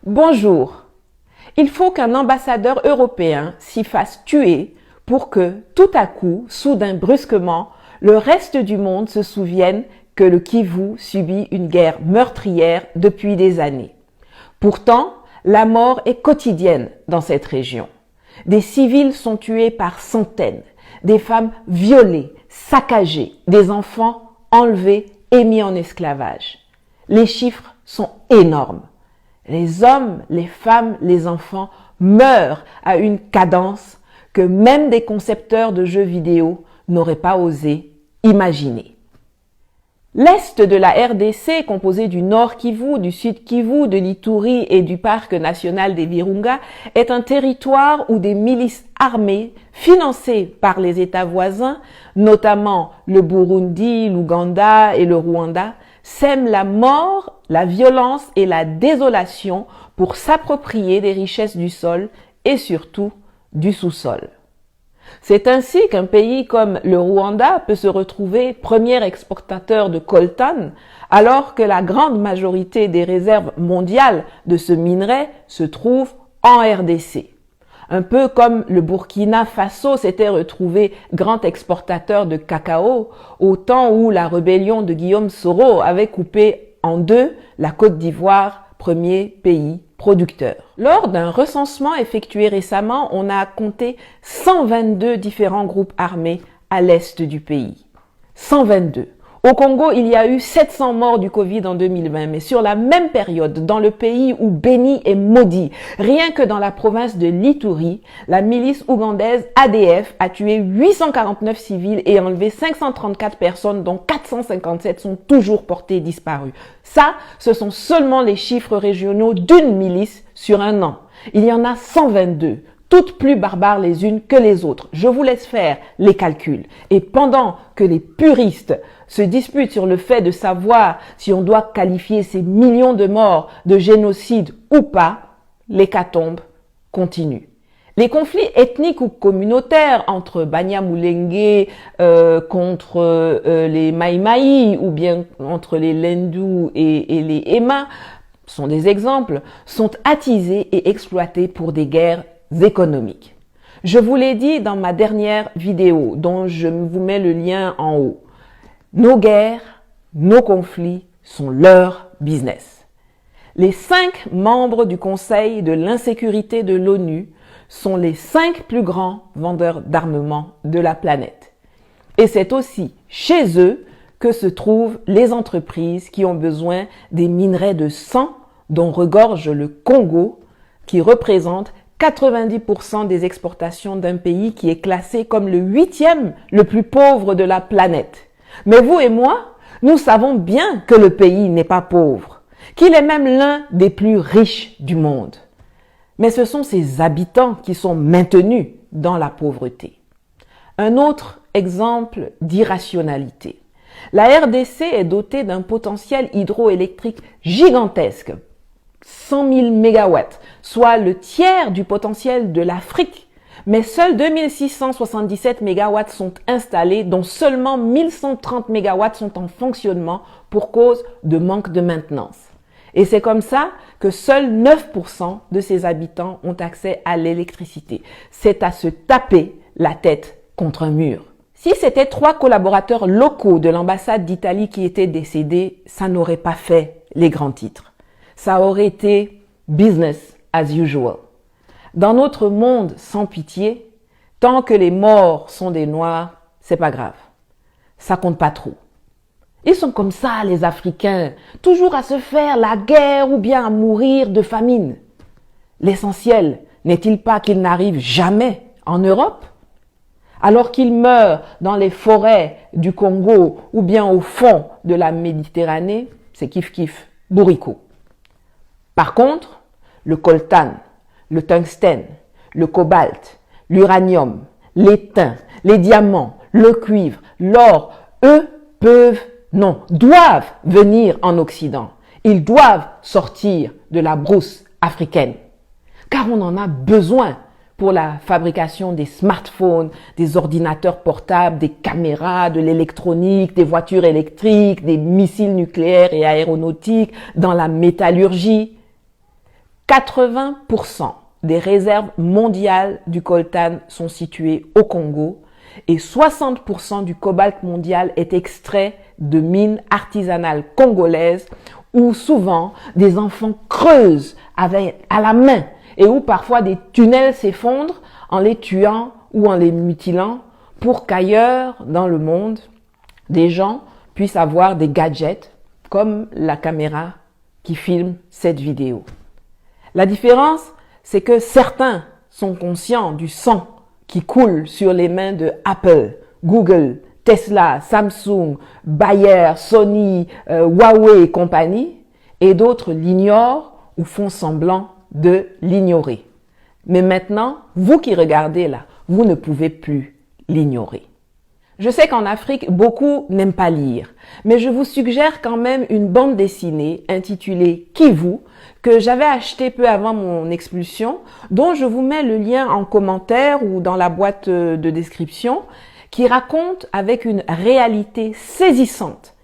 Bonjour. Il faut qu'un ambassadeur européen s'y fasse tuer pour que, tout à coup, soudain brusquement, le reste du monde se souvienne que le Kivu subit une guerre meurtrière depuis des années. Pourtant, la mort est quotidienne dans cette région. Des civils sont tués par centaines, des femmes violées, saccagées, des enfants enlevés et mis en esclavage. Les chiffres sont énormes. Les hommes, les femmes, les enfants meurent à une cadence que même des concepteurs de jeux vidéo n'auraient pas osé imaginer. L'Est de la RDC, composé du Nord Kivu, du Sud Kivu, de l'Ituri et du Parc national des Virunga, est un territoire où des milices armées, financées par les États voisins, notamment le Burundi, l'Ouganda et le Rwanda, sèment la mort, la violence et la désolation pour s'approprier des richesses du sol et surtout du sous-sol. C'est ainsi qu'un pays comme le Rwanda peut se retrouver premier exportateur de coltan, alors que la grande majorité des réserves mondiales de ce minerai se trouvent en RDC. Un peu comme le Burkina Faso s'était retrouvé grand exportateur de cacao au temps où la rébellion de Guillaume Soro avait coupé en deux la Côte d'Ivoire, premier pays producteur. Lors d'un recensement effectué récemment, on a compté 122 différents groupes armés à l'est du pays. 122. Au Congo, il y a eu 700 morts du Covid en 2020, mais sur la même période, dans le pays où béni est maudit, rien que dans la province de l'Ituri, la milice ougandaise ADF a tué 849 civils et enlevé 534 personnes, dont 457 sont toujours portées disparues. Ça, ce sont seulement les chiffres régionaux d'une milice sur un an. Il y en a 122. Toutes plus barbares les unes que les autres. Je vous laisse faire les calculs. Et pendant que les puristes se disputent sur le fait de savoir si on doit qualifier ces millions de morts de génocide ou pas, l'hécatombe continue. Les conflits ethniques ou communautaires entre Banyamulenge contre les Maïmaï ou bien entre les Lendu et les Ema sont des exemples, sont attisés et exploités pour des guerres économiques. Je vous l'ai dit dans ma dernière vidéo, dont je vous mets le lien en haut. Nos guerres, nos conflits sont leur business. Les 5 membres du Conseil de l'insécurité de l'ONU sont les 5 plus grands vendeurs d'armement de la planète. Et c'est aussi chez eux que se trouvent les entreprises qui ont besoin des minerais de sang dont regorge le Congo, qui représente 90% des exportations d'un pays qui est classé comme le 8e le plus pauvre de la planète. Mais vous et moi, nous savons bien que le pays n'est pas pauvre, qu'il est même l'un des plus riches du monde. Mais ce sont ses habitants qui sont maintenus dans la pauvreté. Un autre exemple d'irrationalité. La RDC est dotée d'un potentiel hydroélectrique gigantesque, 100 000 mégawatts, soit le tiers du potentiel de l'Afrique. Mais seuls 2677 mégawatts sont installés, dont seulement 1130 mégawatts sont en fonctionnement pour cause de manque de maintenance. Et c'est comme ça que seuls 9% de ses habitants ont accès à l'électricité. C'est à se taper la tête contre un mur. Si c'était 3 collaborateurs locaux de l'ambassade d'Italie qui étaient décédés, ça n'aurait pas fait les grands titres. Ça aurait été business as usual. Dans notre monde sans pitié, tant que les morts sont des noirs, c'est pas grave. Ça compte pas trop. Ils sont comme ça, les Africains, toujours à se faire la guerre ou bien à mourir de famine. L'essentiel n'est-il pas qu'ils n'arrivent jamais en Europe? Alors qu'ils meurent dans les forêts du Congo ou bien au fond de la Méditerranée, c'est kiff-kiff, bourricot. Par contre, le coltan, le tungstène, le cobalt, l'uranium, l'étain, les diamants, le cuivre, l'or, eux doivent venir en Occident. Ils doivent sortir de la brousse africaine. Car on en a besoin pour la fabrication des smartphones, des ordinateurs portables, des caméras, de l'électronique, des voitures électriques, des missiles nucléaires et aéronautiques, dans la métallurgie. 80% des réserves mondiales du coltan sont situées au Congo et 60% du cobalt mondial est extrait de mines artisanales congolaises où souvent des enfants creusent à la main et où parfois des tunnels s'effondrent en les tuant ou en les mutilant pour qu'ailleurs dans le monde, des gens puissent avoir des gadgets comme la caméra qui filme cette vidéo. La différence, c'est que certains sont conscients du sang qui coule sur les mains de Apple, Google, Tesla, Samsung, Bayer, Sony, Huawei et compagnie, et d'autres l'ignorent ou font semblant de l'ignorer. Mais maintenant, vous qui regardez là, vous ne pouvez plus l'ignorer. Je sais qu'en Afrique, beaucoup n'aiment pas lire, mais je vous suggère quand même une bande dessinée intitulée Kivu, que j'avais acheté peu avant mon expulsion, dont je vous mets le lien en commentaire ou dans la boîte de description, qui raconte avec une réalité saisissante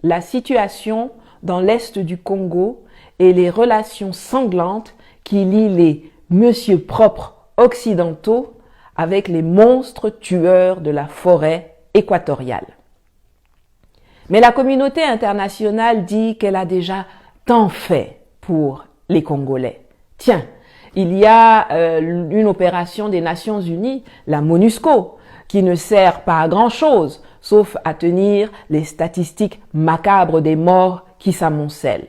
la situation dans l'est du Congo et les relations sanglantes qui lient les monsieur propres occidentaux avec les monstres tueurs de la forêt équatoriale. Mais la communauté internationale dit qu'elle a déjà tant fait pour les Congolais. Tiens, il y a une opération des Nations Unies, la MONUSCO, qui ne sert pas à grand-chose, sauf à tenir les statistiques macabres des morts qui s'amoncellent.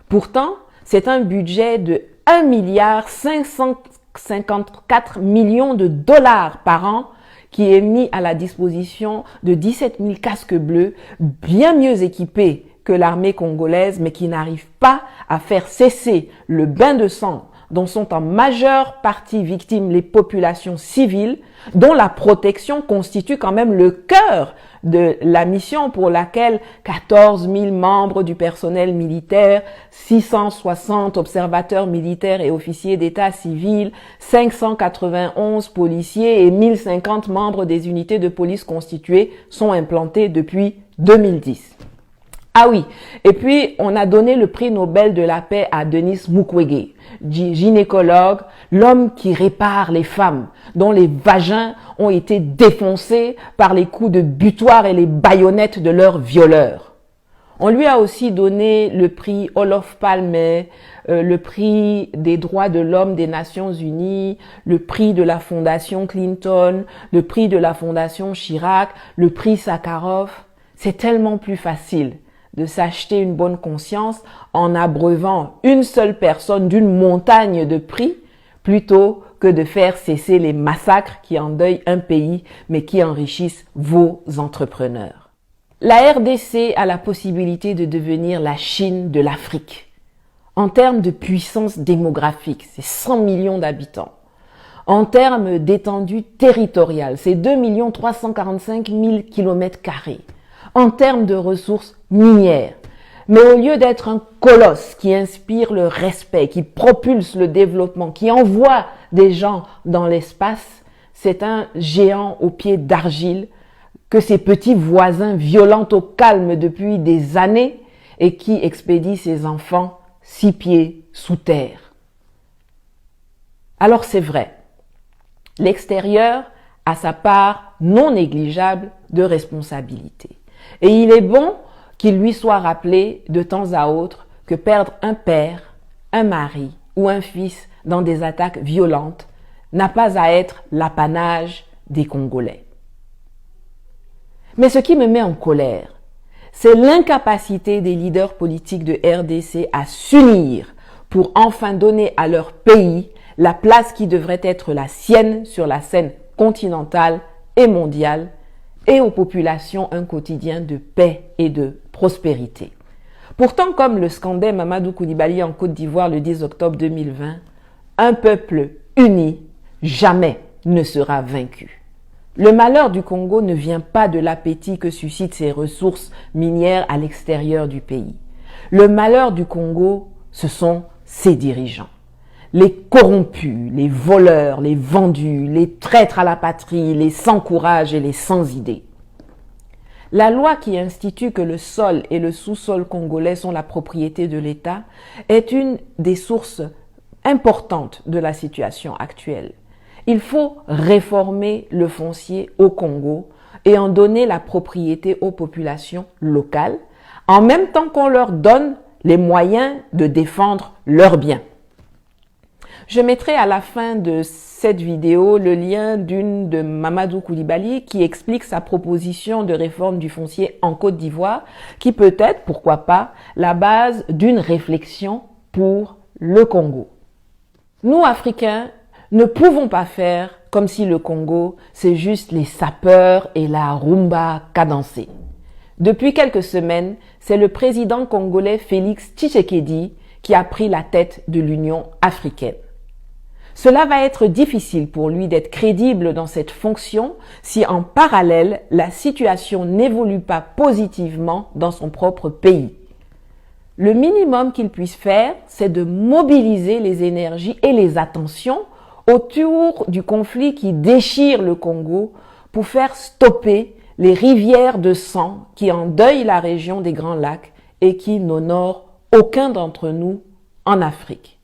Pourtant, c'est un budget de 1,554 milliard de dollars par an qui est mis à la disposition de 17 000 casques bleus, bien mieux équipés que l'armée congolaise, mais qui n'arrivent pas à faire cesser le bain de sang dont sont en majeure partie victimes les populations civiles, dont la protection constitue quand même le cœur de la mission pour laquelle 14 000 membres du personnel militaire, 660 observateurs militaires et officiers d'état civil, 591 policiers et 1050 membres des unités de police constituées sont implantés depuis 2010. Ah oui, et puis on a donné le prix Nobel de la paix à Denis Mukwege, gynécologue, l'homme qui répare les femmes, dont les vagins ont été défoncés par les coups de butoir et les baïonnettes de leurs violeurs. On lui a aussi donné le prix Olof Palme, le prix des droits de l'homme des Nations Unies, le prix de la Fondation Clinton, le prix de la Fondation Chirac, le prix Sakharov. C'est tellement plus facile de s'acheter une bonne conscience en abreuvant une seule personne d'une montagne de prix plutôt que de faire cesser les massacres qui endeuillent un pays mais qui enrichissent vos entrepreneurs. La RDC a la possibilité de devenir la Chine de l'Afrique. En termes de puissance démographique, c'est 100 millions d'habitants. En termes d'étendue territoriale, c'est 2 345 000 km². En termes de ressources minières. Mais au lieu d'être un colosse qui inspire le respect, qui propulse le développement, qui envoie des gens dans l'espace, c'est un géant aux pieds d'argile que ses petits voisins violentent au calme depuis des années et qui expédie ses enfants 6 pieds sous terre. Alors c'est vrai, l'extérieur a sa part non négligeable de responsabilité. Et il est bon qu'il lui soit rappelé de temps à autre que perdre un père, un mari ou un fils dans des attaques violentes n'a pas à être l'apanage des Congolais. Mais ce qui me met en colère, c'est l'incapacité des leaders politiques de RDC à s'unir pour enfin donner à leur pays la place qui devrait être la sienne sur la scène continentale et mondiale, et aux populations un quotidien de paix et de prospérité. Pourtant, comme le scandait Mamadou Koulibaly en Côte d'Ivoire le 10 octobre 2020, un peuple uni jamais ne sera vaincu. Le malheur du Congo ne vient pas de l'appétit que suscitent ses ressources minières à l'extérieur du pays. Le malheur du Congo, ce sont ses dirigeants. Les corrompus, les voleurs, les vendus, les traîtres à la patrie, les sans courage et les sans idées. La loi qui institue que le sol et le sous-sol congolais sont la propriété de l'État est une des sources importante de la situation actuelle. Il faut réformer le foncier au Congo et en donner la propriété aux populations locales, en même temps qu'on leur donne les moyens de défendre leurs biens. Je mettrai à la fin de cette vidéo le lien d'une de Mamadou Koulibaly qui explique sa proposition de réforme du foncier en Côte d'Ivoire, qui peut être, pourquoi pas, la base d'une réflexion pour le Congo. Nous, Africains, ne pouvons pas faire comme si le Congo, c'est juste les sapeurs et la rumba cadencée. Depuis quelques semaines, c'est le président congolais Félix Tshisekedi qui a pris la tête de l'Union africaine. Cela va être difficile pour lui d'être crédible dans cette fonction si en parallèle, la situation n'évolue pas positivement dans son propre pays. Le minimum qu'il puisse faire, c'est de mobiliser les énergies et les attentions autour du conflit qui déchire le Congo pour faire stopper les rivières de sang qui endeuillent la région des Grands Lacs et qui n'honorent aucun d'entre nous en Afrique.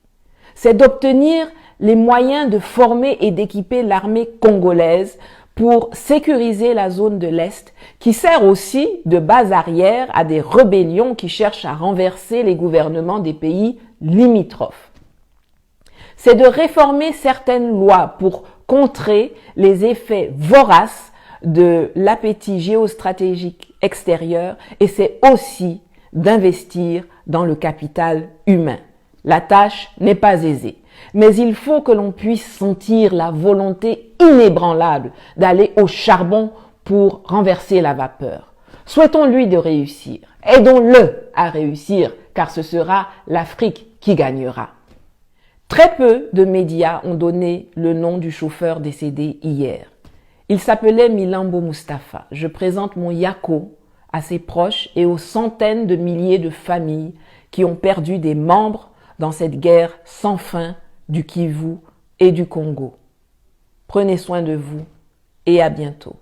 C'est d'obtenir les moyens de former et d'équiper l'armée congolaise pour sécuriser la zone de l'Est, qui sert aussi de base arrière à des rébellions qui cherchent à renverser les gouvernements des pays limitrophes. C'est de réformer certaines lois pour contrer les effets voraces de l'appétit géostratégique extérieur et c'est aussi d'investir dans le capital humain. La tâche n'est pas aisée, mais il faut que l'on puisse sentir la volonté inébranlable d'aller au charbon pour renverser la vapeur. Souhaitons-lui de réussir. Aidons-le à réussir, car ce sera l'Afrique qui gagnera. Très peu de médias ont donné le nom du chauffeur décédé hier. Il s'appelait Milambo Mustapha. Je présente mon yako à ses proches et aux centaines de milliers de familles qui ont perdu des membres dans cette guerre sans fin du Kivu et du Congo. Prenez soin de vous et à bientôt.